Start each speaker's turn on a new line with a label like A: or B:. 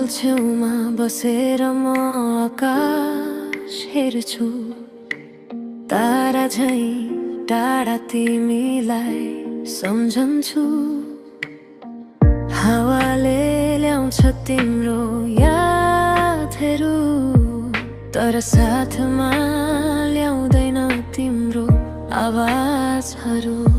A: छेउमा बसेर म आकाश हेर्छु, तारा झैं टाढा तिमीलाई सम्झन्छु। हावाले ल्याउँछ तिम्रो यादहरू, तर साथमा ल्याउँदैन तिम्रो आवाजहरू।